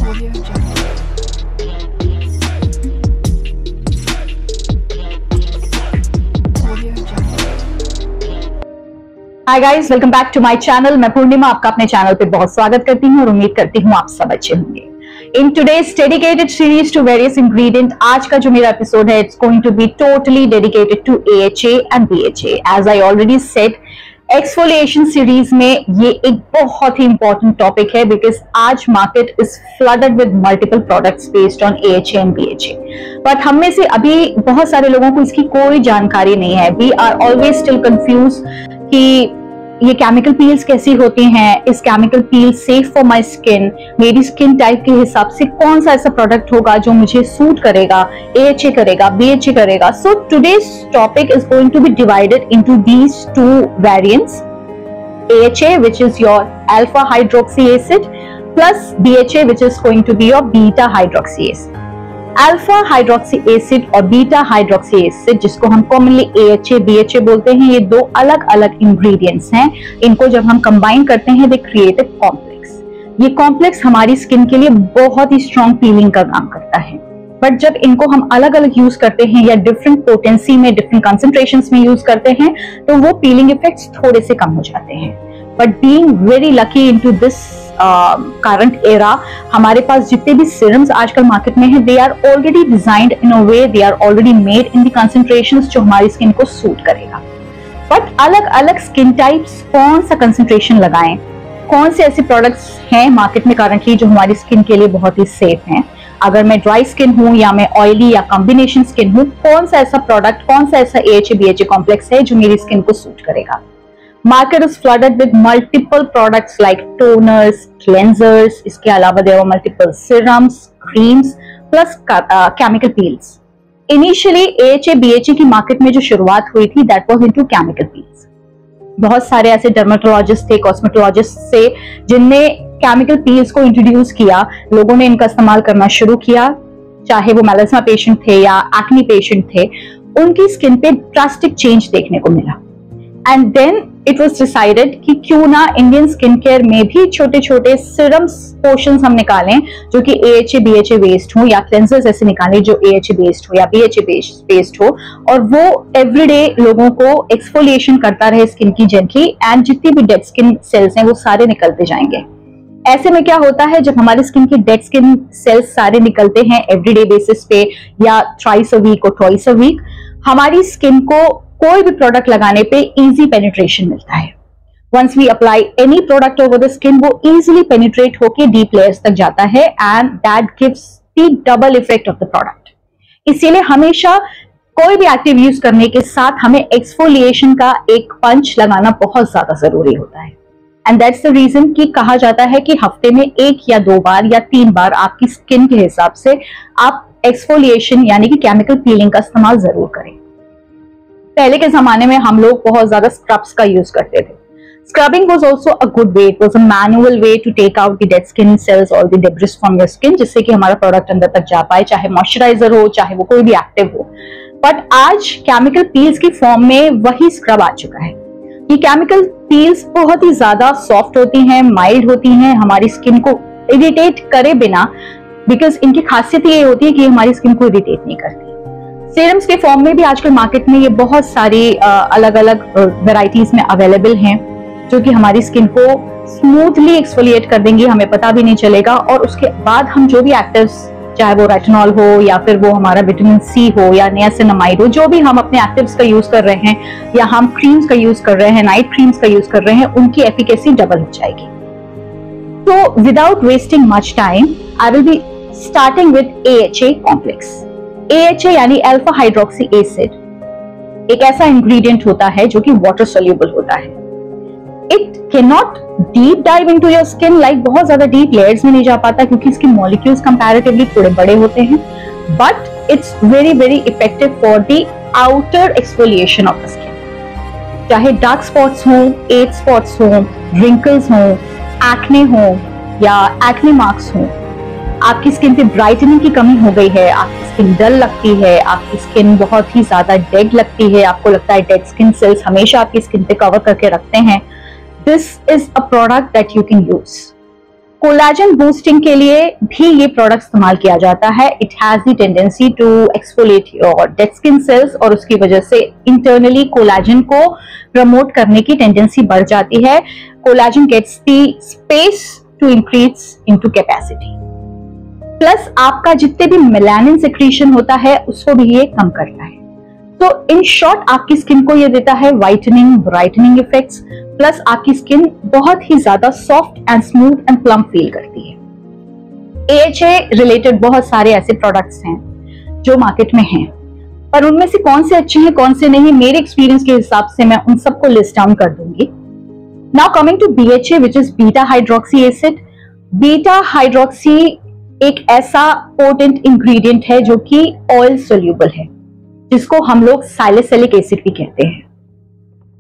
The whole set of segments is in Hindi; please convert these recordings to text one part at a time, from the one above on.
Audio Jungle. Audio Jungle. Hi guys, welcome back to my channel. मैं पूर्णिमा आपका अपने चैनल पे बहुत स्वागत करती हूँ और उम्मीद करती हूँ आप सब अच्छे होंगे। In today's dedicated series to various ingredient, आज का जो मेरा एपिसोड है it's going to be totally dedicated to AHA and BHA। As I already said, exfoliation series में ये एक बहुत ही इंपॉर्टेंट टॉपिक है बिकॉज आज market is flooded with multiple products based on AHA and BHA। But हम में से अभी बहुत सारे लोगों को इसकी कोई जानकारी नहीं है। We are always still confuse कि ये केमिकल पील्स कैसी होती हैं, is chemical peel safe for my skin, मेरी स्किन टाइप के हिसाब से कौन सा ऐसा प्रोडक्ट होगा जो मुझे सूट करेगा, AHA करेगा, BHA करेगा। So today's topic is going to be divided into these two variants, AHA which is your alpha hydroxy acid plus BHA which is going to be your beta hydroxy acid। Alpha hydroxy acid और बीटा हाइड्रोक्सी एसिड, जिसको हम कॉमनली AHA BHA बोलते हैं, ये दो अलग अलग इंग्रेडिएंट्स हैं। इनको जब हम कंबाइन करते हैं दे क्रिएट अ कॉम्प्लेक्स। ये कॉम्प्लेक्स हमारी स्किन के लिए बहुत ही स्ट्रॉन्ग पीलिंग का काम करता है। बट जब इनको हम अलग अलग यूज करते हैं या डिफरेंट पोटेंसी में, डिफरेंट कंसंट्रेशंस में यूज करते हैं तो वो पीलिंग इफेक्ट्स थोड़े से कम हो जाते हैं। But being very lucky into this current era, हमारे पास जितने भी सीरम्स आजकल मार्केट में हैं, they are already designed in a way, they are already made in the concentrations जो हमारी स्किन को सूट करेगा। बट अलग अलग स्किन टाइप्स कौन सा कंसंट्रेशन लगाएं, कौन से ऐसे प्रोडक्ट्स हैं मार्केट में करंटली जो हमारी स्किन के लिए बहुत ही सेफ हैं। अगर मैं ड्राई स्किन हूं या मैं ऑयली या कॉम्बिनेशन स्किन हूं, कौन सा ऐसा प्रोडक्ट, कौन सा ऐसा AHA BHA कॉम्प्लेक्स है जो मेरी स्किन को सूट करेगा। Market is flooded with multiple products like toners, cleansers, इसके अलावा there are multiple serums, creams, plus chemical peels. Initially AHA BHA की मार्केट में जो शुरुआत हुई थी that was into chemical peels. बहुत सारे ऐसे डर्मेटोलॉजिस्ट थे, कॉस्मेटोलॉजिस्ट थे जिनने केमिकल पील्स को इंट्रोड्यूस किया, लोगों ने इनका इस्तेमाल करना शुरू किया, चाहे वो मेलास्मा पेशेंट थे या एक्ने पेशेंट थे, उनकी स्किन पे ड्रास्टिक चेंज देखने को मिला। And then it was decided कि क्यों ना इंडियन स्किन केयर में भी छोटे छोटे सिरम्स पोर्शंस हम निकालें जो कि AHA BHA बेस्ड हो, या क्लेंसर्स ऐसे निकालें जो AHA बेस्ड हो या BHA बेस्ड हो, और वो एवरीडे लोगों को एक्सफोलिएशन करता रहे स्किन की जेंटली, एंड जितनी भी डेड स्किन सेल्स हैं वो सारे निकलते जाएंगे। ऐसे में क्या होता है, जब हमारी स्किन के डेड स्किन सेल्स सारे निकलते हैं एवरीडे बेसिस पे या थ्राइस अ वीक और ट्वाइस अ वीक, हमारी स्किन को कोई भी प्रोडक्ट लगाने पे इजी पेनिट्रेशन मिलता है। Once we apply any product over the skin, वो इजीली पेनिट्रेट होके डीप लेयर्स तक जाता है and that gives the double effect of the product. इसीलिए हमेशा कोई भी एक्टिव यूज करने के साथ हमें एक्सफोलिएशन का एक पंच लगाना बहुत ज्यादा जरूरी होता है। एंड दैट्स द रीजन कि कहा जाता है कि हफ्ते में 1 या 2 बार या 3 बार आपकी स्किन के हिसाब से आप एक्सफोलिएशन यानी कि केमिकल पीलिंग का इस्तेमाल जरूर करें। पहले के जमाने में हम लोग बहुत ज्यादा स्क्रब्स का यूज करते थे। Scrubbing was also a good way, it was a manual way to take out the dead skin cells और the debris from your skin, जिससे कि हमारा प्रोडक्ट अंदर तक जा पाए, चाहे मॉइस्चराइजर हो, चाहे वो कोई भी एक्टिव हो। बट आज केमिकल पील्स की फॉर्म में वही स्क्रब आ चुका है। ये केमिकल पील्स बहुत ही ज्यादा सॉफ्ट होती हैं, माइल्ड होती हैं, हमारी स्किन को इरिटेट करे बिना, बिकॉज इनकी खासियत ये होती है कि हमारी स्किन को इरिटेट नहीं करती। सीरम्स के फॉर्म में भी आजकल मार्केट में ये बहुत सारी अलग अलग वेराइटीज में अवेलेबल हैं जो कि हमारी स्किन को स्मूथली एक्सफोलिएट कर देंगी, हमें पता भी नहीं चलेगा। और उसके बाद हम जो भी एक्टिव्स, चाहे वो रेटिनॉल हो या फिर वो हमारा विटामिन C हो या नियासिनामाइड हो, जो भी हम अपने एक्टिव्स का यूज कर रहे हैं या हम क्रीम्स का यूज कर रहे हैं, नाइट क्रीम्स का यूज कर रहे हैं, उनकी एफिकेसी डबल हो जाएगी। तो without wasting much time I will be starting with AHA complex. AHA यानी अल्फा हाइड्रोक्सी एसिड एक ऐसा इंग्रेडिएंट होता है जो कि वाटर सोल्यूबल होता है। It can not deep dive into your skin, like बहुत ज्यादा डीप लेयर्स में नहीं जा पाता क्योंकि इसके मॉलिक्यूल्स कंपैरेटिवली थोड़े बड़े होते हैं। But it's very very effective for the outer exfoliation of the skin. चाहे डार्क स्पॉट्स हो, एज स्पॉट्स हो, रिंकल्स हो, एक्ने हो या एक्ने मार्क्स हो, आपकी स्किन पे ब्राइटनिंग की कमी हो गई है, आपकी स्किन डल लगती है, आपकी स्किन बहुत ही ज्यादा डेड लगती है, आपको लगता है डेड स्किन सेल्स हमेशा आपकी स्किन पे कवर करके रखते हैं, this is a product that you can use. Collagen boosting के लिए भी ये प्रोडक्ट इस्तेमाल किया जाता है। It has the tendency to exfoliate your dead skin cells और उसकी वजह से इंटरनली कोलाजन को प्रमोट करने की टेंडेंसी बढ़ जाती है। Collagen gets the space to increase into capacity, plus आपका जितने भी मेलानिन सिक्रीशन होता है उसको भी ये कम करता है। तो इन शॉर्ट आपकी स्किन को ये देता है वाइटनिंग, ब्राइटनिंग इफेक्ट्स, प्लस आपकी स्किन बहुत ही ज्यादा soft and smooth and plum feel करती है। AHA रिलेटेड बहुत सारे ऐसे प्रोडक्ट्स हैं जो मार्केट में हैं, पर उनमें से कौन से अच्छे हैं कौन से नहीं, मेरे एक्सपीरियंस के हिसाब से मैं उन सबको लिस्ट डाउन कर दूंगी। Now coming to BHA which is beta hydroxy acid. Beta hydroxy एक ऐसा पोटेंट इंग्रेडिएंट है जो कि ऑयल सोल्यूबल है, जिसको हम लोग सैलिसिलिक एसिड भी कहते हैं।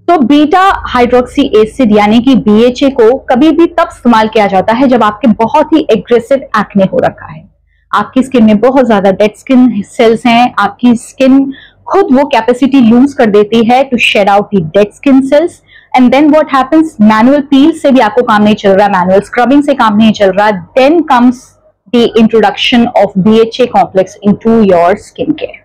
तो बीटा हाइड्रोक्सी एसिड यानी कि BHA को कभी भी तब इस्तेमाल किया जाता है जब आपके बहुत ही एग्रेसिव एक्ने हो रखा है, आपकी स्किन में बहुत ज्यादा डेड स्किन सेल्स हैं, आपकी स्किन खुद वो कैपेसिटी लूज कर देती है to shed out the dead skin cells, and then what happens, manual peel से भी आपको काम नहीं चल रहा, मैनुअल स्क्रबिंग से काम नहीं चल रहा, then comes the introduction of BHA complex into your skin care.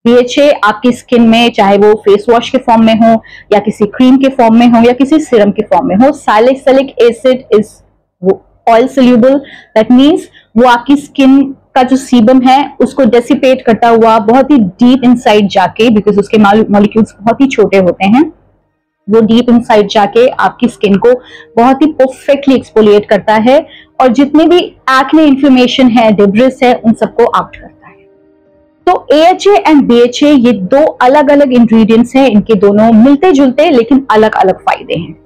BHA आपकी स्किन में चाहे वो फेस वॉश के फॉर्म में हो या किसी क्रीम के फॉर्म में हो या किसी सीरम के फॉर्म में हो, salicylic acid is oil soluble, that means वो आपकी स्किन का जो सीबम है उसको डेसिपेट करता हुआ बहुत ही डीप इनसाइड जाके, बिकॉज उसके मॉलिक्यूल्स बहुत ही छोटे होते हैं, वो डीप इनसाइड जाके आपकी स्किन को बहुत ही परफेक्टली एक्सफोलिएट करता है और जितने भी एक्ने इन्फ्लेमेशन है, डिब्रिस है, उन सबको आउट करता है। तो AHA एंड BHA ये दो अलग अलग इंग्रेडिएंट्स हैं, इनके दोनों मिलते जुलते लेकिन अलग अलग फायदे हैं।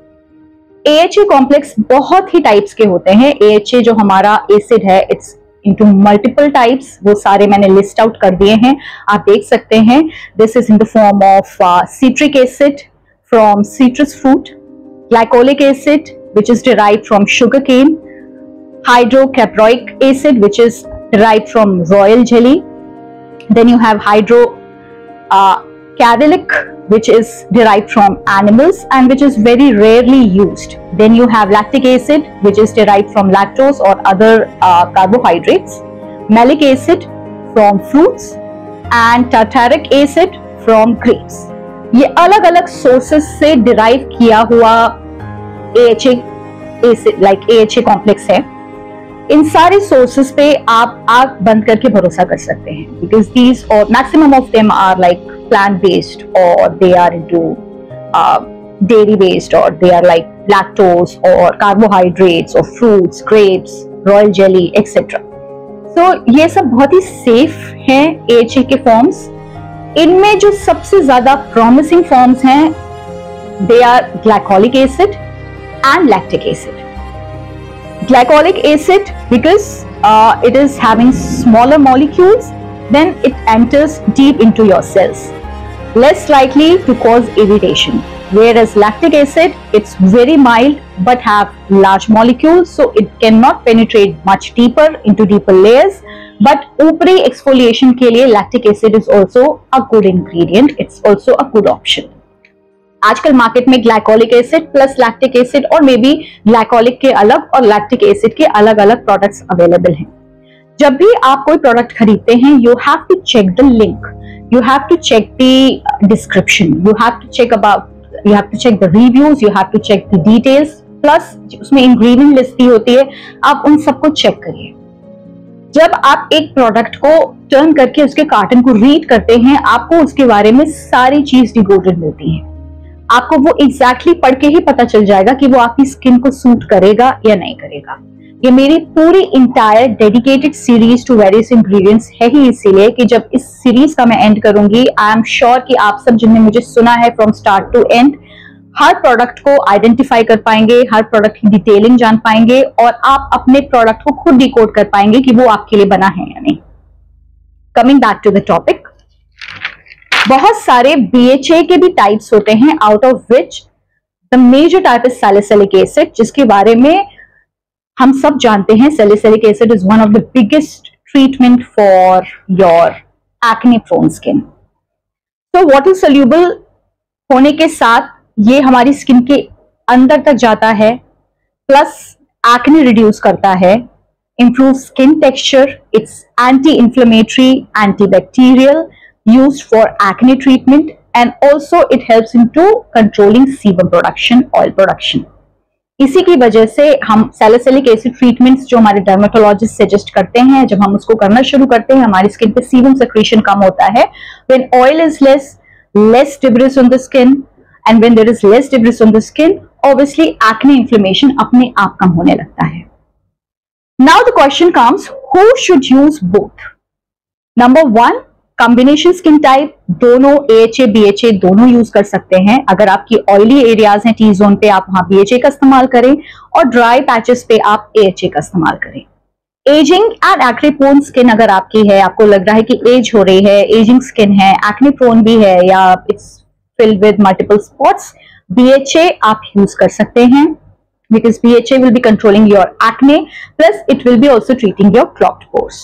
AHA कॉम्प्लेक्स बहुत ही टाइप्स के होते हैं। AHA जो हमारा एसिड है इट्स इनटू मल्टीपल टाइप्स, वो सारे मैंने लिस्ट आउट कर दिए हैं, आप देख सकते हैं। This is in the form of citric acid from citrus fruit, glycolic acid which is derived from sugarcane, hydrocaproic acid which is derived from royal jelly, then you have hydrocarylic which is derived from animals and which is very rarely used, then you have lactic acid which is derived from lactose or other carbohydrates, malic acid from fruits and tartaric acid from grapes। ये अलग अलग सोर्सेस से डिराइव किया हुआ AHA acid like AHA complex है। इन सारे सोर्सेस पे आप आंख बंद करके भरोसा कर सकते हैं, बिकॉज दीज और maximum of them are like plant based और they are into dairy based और दे आर लाइक लैक्टोज और कार्बोहाइड्रेट्स और fruits, grapes, royal jelly etcetera. So ये सब बहुत ही सेफ हैं AHA के फॉर्म्स। इनमें जो सबसे ज्यादा प्रॉमिसिंग फॉर्म्स हैं they are glycolic acid and lactic acid. Glycolic acid because it is having smaller molecules, then it enters deep into your cells, less likely to cause irritation, whereas lactic acid it's very mild but have large molecules, so it cannot penetrate much deeper into deeper layers, but ऊपरी exfoliation के लिए lactic acid is also a good ingredient, it's also a good option। आजकल मार्केट में glycolic acid plus lactic acid और मे बी ग्लाइकोलिक के अलग और लैक्टिक एसिड के अलग अलग प्रोडक्ट्स अवेलेबल हैं। जब भी आप कोई प्रोडक्ट खरीदते हैं you have to check the link, you have to check the description, you have to check the reviews, you have to check the details, plus उसमें इंग्रेडिएंट लिस्ट दी होती है, आप उन सबको चेक करिए। जब आप एक प्रोडक्ट को टर्न करके उसके कार्टन को रीड करते हैं आपको उसके बारे में सारी चीज डिकोडेड मिलती है, आपको वो एग्जैक्टली पढ़ के ही पता चल जाएगा कि वो आपकी स्किन को सूट करेगा या नहीं करेगा। ये मेरी पूरी entire dedicated series to various ingredients है ही इसीलिए कि जब इस सीरीज का मैं एंड करूंगी आई एम श्योर कि आप सब जिनने मुझे सुना है फ्रॉम स्टार्ट टू एंड हर प्रोडक्ट को आइडेंटिफाई कर पाएंगे, हर प्रोडक्ट की डिटेलिंग जान पाएंगे और आप अपने प्रोडक्ट को खुद डिकोड कर पाएंगे कि वो आपके लिए बना है या नहीं। Coming back to the topic, बहुत सारे BHA के भी टाइप्स होते हैं, out of which the major type is salicylic acid, जिसके बारे में हम सब जानते हैं। Salicylic acid is one of the biggest treatment for your acne prone skin. तो वाटर सोल्यूबल होने के साथ ये हमारी स्किन के अंदर तक जाता है, प्लस एक्ने रिड्यूस करता है, improves skin texture, it's anti-inflammatory, antibacterial, used for acne treatment, and also it helps into controlling sebum production, oil production. इसी की वजह से हम सैलिसिलिक एसिड ट्रीटमेंट्स जो हमारे डर्मेटोलॉजिस्ट सजेस्ट करते हैं, जब हम उसको करना शुरू करते हैं हमारी स्किन पे सीबम सेक्रेशन कम होता है. When oil is less debris on the skin, and when there is less debris on the skin, obviously acne inflammation अपने आप कम होने लगता है. Now the question comes, who should use both? Number one, combination skin type, दोनों AHA, BHA दोनों यूज कर सकते हैं. अगर आपकी ऑयली एरियाज हैं टी जोन पे, आप वहां BHA का इस्तेमाल करें, और ड्राई पैचेस पे आप AHA का इस्तेमाल करें. Ageing and acne prone skin अगर आपकी है, आपको लग रहा है कि एज हो रही है, एजिंग स्किन है, एक्ने प्रोन भी है, या it's filled with multiple spots, BHA आप यूज कर सकते हैं. Because BHA will be controlling your acne, plus it will be also treating your clogged pores.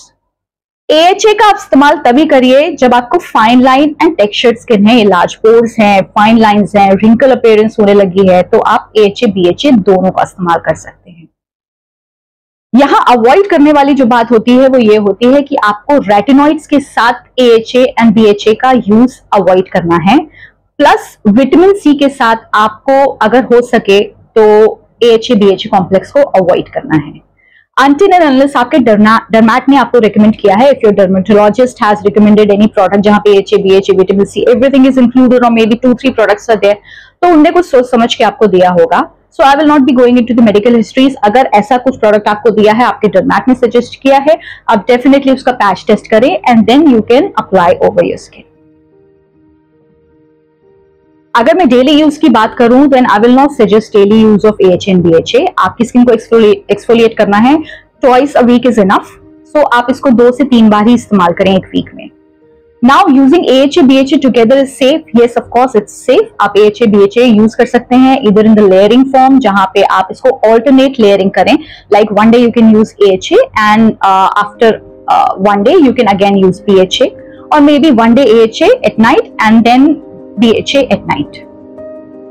AHA का आप इस्तेमाल तभी करिए जब आपको fine line and textured skin है, लार्ज पोर्स हैं, फाइन लाइंस हैं, रिंकल अपीयरेंस होने लगी है, तो आप AHA, BHA दोनों का इस्तेमाल कर सकते हैं. यहां अवॉइड करने वाली जो बात होती है वो ये होती है कि आपको रेटिनॉइड्स के साथ AHA एंड BHA का यूज अवॉइड करना है. प्लस विटामिन सी के साथ आपको अगर हो सके तो AHA, BHA कॉम्प्लेक्स को अवॉइड करना है. Until and unless आपके डर्मैट ने आपको रिकमेंड किया है, if your dermatologist has recommended any product जहां पे AHA, BHA, vitamin C, everything is included, or maybe 2-3 products are there, तो उनने कुछ सोच समझ के आपको दिया होगा. So I will not be going into the medical histories. अगर ऐसा कुछ प्रोडक्ट आपको दिया है, आपके डर्मैट ने सजेस्ट किया है, आप डेफिनेटली उसका पैच टेस्ट करें and then you can apply over your skin. अगर मैं डेली यूज की बात करूं, then I will not suggest daily use of AHA and BHA. आपकी स्किन को एक्सफोलिएट करना है, twice a week is enough. So आप इसको 2 से 3 बार ही इस्तेमाल करें एक वीक में. Now using AHA, BHA together is safe. Yes, of course it's safe. आप AHA, BHA यूज कर सकते हैं इधर इन द लेयरिंग फॉर्म, जहां पे आप इसको ऑल्टरनेट लेयरिंग करें. Like one day you can use AHA and after one day you can again use BHA, और maybe one day AHA at night and then BHA at night.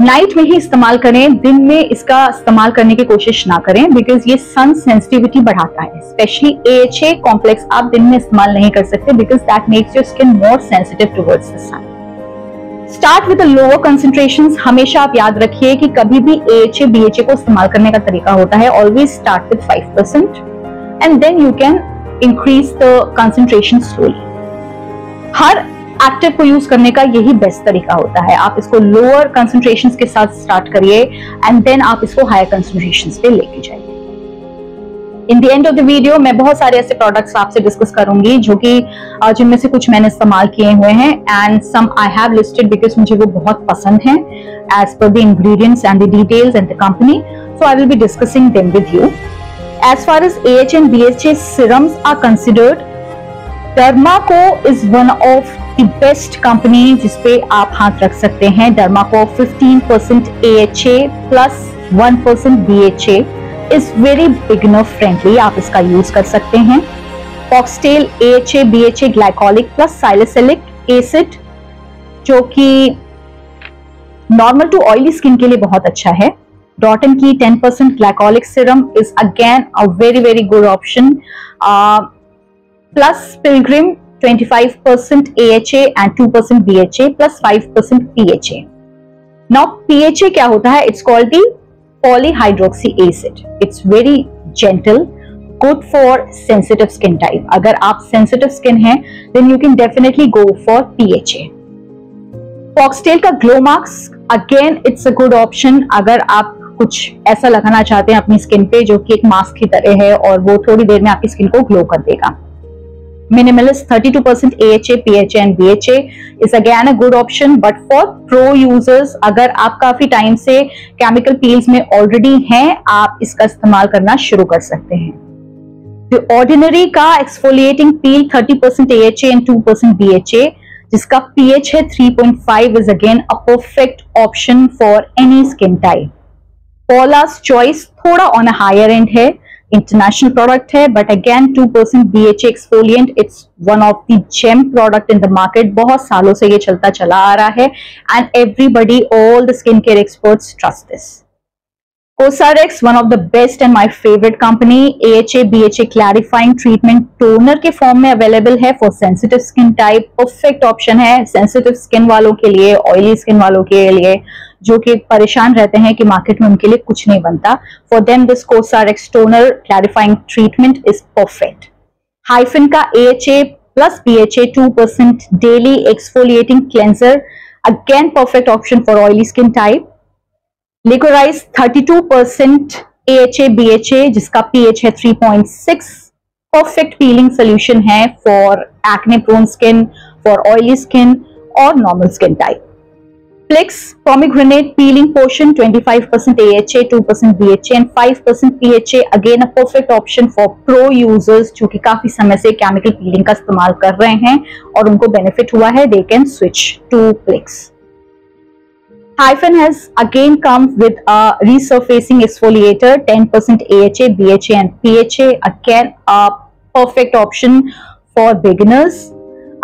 Night में ही इस्तेमाल करें, दिन में इसका इस्तेमाल करने की कोशिश ना करें, बिकॉज ये सन सेंसिटिविटी बढ़ाता है. स्पेशली AHA कॉम्प्लेक्स आप दिन में इस्तेमाल नहीं कर सकते, because that makes your skin more sensitive towards the sun. Start with lower concentrations. हमेशा आप याद रखिए कि कभी भी AHA, BHA को इस्तेमाल करने का तरीका होता है, always start with 5% and then you can increase the concentration slowly. हर एक्टिव को यूज करने का यही बेस्ट तरीका होता है. आप इसको लोअर कंसंट्रेशंस के साथ स्टार्ट करिए एंड देन आप इसको हायर कंसंट्रेशंस पे लेके जाइए. In the end of the video मैं बहुत सारे ऐसे प्रोडक्ट्स आपसे डिस्कस करूंगी जो कि जिनमें से कुछ मैंने इस्तेमाल किए हुए हैं and some I have listed because मुझे वो बहुत पसंद हैं as per the ingredients and the details and the company. So I will be discussing them with you. As far as AHA and BHA serums are considered, Dermaco is one of the best company जिसपे आप हाथ रख सकते हैं. Dermaco 15% AHA plus 1% BHA is very beginner friendly. आप इसका यूज कर सकते हैं. Foxtail AHA, BHA glycolic plus salicylic acid जो कि नॉर्मल टू ऑयली स्किन के लिए बहुत अच्छा है. Dotan की 10% glycolic serum is again a very good option. Plus Pilgrim 25% AHA and 2% BHA plus 5% PHA. Now PHA क्या होता है? It's called the polyhydroxy acid. It's very gentle, good for sensitive skin type. अगर आप sensitive skin हैं, then you can definitely go for PHA. Foxtail का Glow Mask, again it's a good option अगर आप कुछ ऐसा लगाना चाहते हैं अपनी स्किन पे जो कि एक मास्क की तरह है और वो थोड़ी देर में आपकी स्किन को ग्लो कर देगा. Minimalist 32% AHA, PHA and BHA is again a good option, but for pro users अगर आप काफी टाइम से केमिकल पील्स में ऑलरेडी हैं, आप इसका इस्तेमाल करना शुरू कर सकते हैं. The Ordinary का exfoliating peel 30% AHA and 2% BHA जिसका pH है 3.5 is again a perfect option for any skin type. Paula's Choice थोड़ा on a higher end है, इंटरनेशनल प्रोडक्ट है, but again 2% BHA exfoliant. It's one of the gem product in the market. बहुत सालों से ये चलता चला आ रहा है and everybody, all the skin care experts trust this. COSRX, one of the best and my favorite company. AHA BHA clarifying treatment toner के फॉर्म में अवेलेबल है for sensitive skin type. Perfect option है सेंसिटिव स्किन वालों के लिए, ऑयली स्किन वालों के लिए, जो कि परेशान रहते हैं कि मार्केट में उनके लिए कुछ नहीं बनता. For them this COSRX toner clarifying treatment is perfect. Hyphen का AHA plus BHA 2% daily exfoliating cleanser, again perfect option for oily skin type. Licorice 32% AHA BHA जिसका pH है 3.6, परफेक्ट पीलिंग सोल्यूशन है for acne prone skin, for oily skin और normal skin type. Plix pomegranate peeling potion 25% AHA, 2% BHA and 5% PHA, again a perfect option for pro users जो कि काफी समय से केमिकल पीलिंग का इस्तेमाल कर रहे हैं और उनको बेनिफिट हुआ है. They can switch to Plix. Hyphen has again come with a resurfacing exfoliator, 10% AHA, BHA and PHA, again a perfect option for beginners.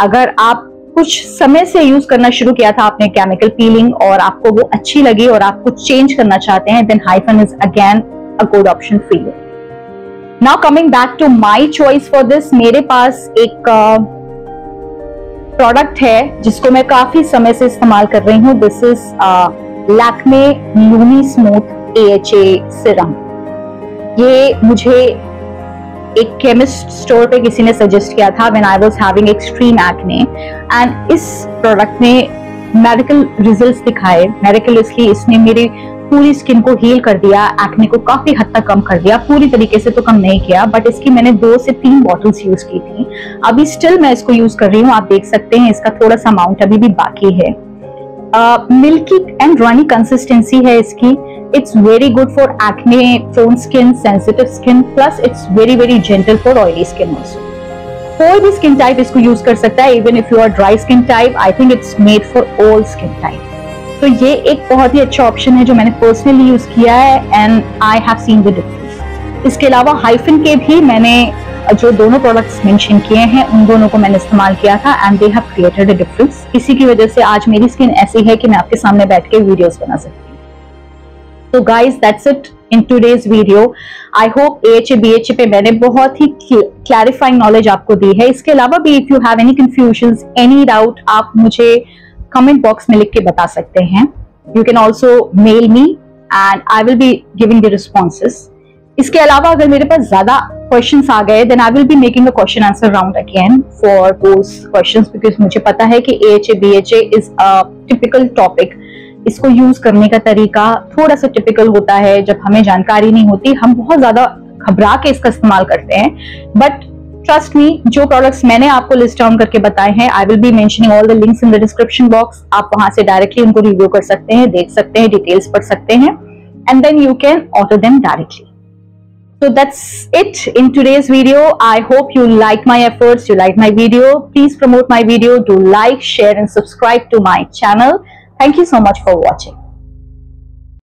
अगर आप कुछ समय से यूज करना शुरू किया था आपने केमिकल पीलिंग और आपको वो अच्छी लगी और आप कुछ चेंज करना चाहते हैं, then Hyphen is again a good option for you. Now coming back to my choice for this, मेरे पास एक प्रोडक्ट है जिसको मैं काफी समय से इस्तेमाल कर रही हूँ. This is Lakme Lumi smooth AHA serum. ये मुझे एक केमिस्ट स्टोर पे किसी ने सजेस्ट किया था when I was having extreme acne, and इस प्रोडक्ट ने मेडिकल रिजल्ट्स दिखाए. मेडिकलसली इसने मेरी पूरी स्किन को हील कर दिया, एक्ने को काफी हद तक कम कर दिया. पूरी तरीके से तो कम नहीं किया, बट इसकी मैंने 2 से 3 बॉटल्स यूज की थी. अभी स्टिल मैं इसको यूज कर रही हूँ. आप देख सकते हैं इसका थोड़ा सा अमाउंट अभी भी बाकी है. मिल्की एंड रनी कंसिस्टेंसी है इसकी. It's very good for acne prone skin, sensitive skin, plus it's very very gentle for oily skin also. कोई भी स्किन टाइप इसको यूज कर सकता है. Even if you are dry skin type, I think it's made for all skin type. तो ये एक बहुत ही अच्छा ऑप्शन है जो मैंने पर्सनली यूज किया है and I have seen the difference. इसके अलावा हाइफन के भी मैंने जो दोनों प्रोडक्ट्स मेंशन किए हैं उन दोनों को मैंने इस्तेमाल किया था and they have created a difference. इसी की वजह से आज मेरी स्किन ऐसी है कि मैं आपके सामने बैठ के वीडियोस बना सकती हूँ. तो guys that's it in today's video. I hope AHA BHA पे मैंने बहुत ही क्लैरिफाइंग नॉलेज आपको दी है. इसके अलावा भी if you have any confusions, any doubt, आप मुझे कमेंट बॉक्स में लिख के बता सकते हैं. You can also mail me and I will be giving the responses. इसके अलावा अगर मेरे पास ज्यादा क्वेश्चंस आ गए then I will be making a question answer round again for those questions, because मुझे पता है कि AHA BHA is a typical topic. इसको यूज करने का तरीका थोड़ा सा टिपिकल होता है. जब हमें जानकारी नहीं होती हम बहुत ज्यादा घबरा के इसका इस्तेमाल करते हैं. बट ट्रस्ट मी, जो प्रोडक्ट्स मैंने आपको लिस्ट डाउन करके बताए हैं, आई will B mentioning all the links in the description box. आप वहां से डायरेक्टली उनको रिव्यू कर सकते हैं, देख सकते हैं, डिटेल्स पढ़ सकते हैं and then you can order them directly. So that's it in today's video. I hope you like my efforts, you like my video. Please promote my video, do like, share and subscribe to my channel. Thank you so much for watching.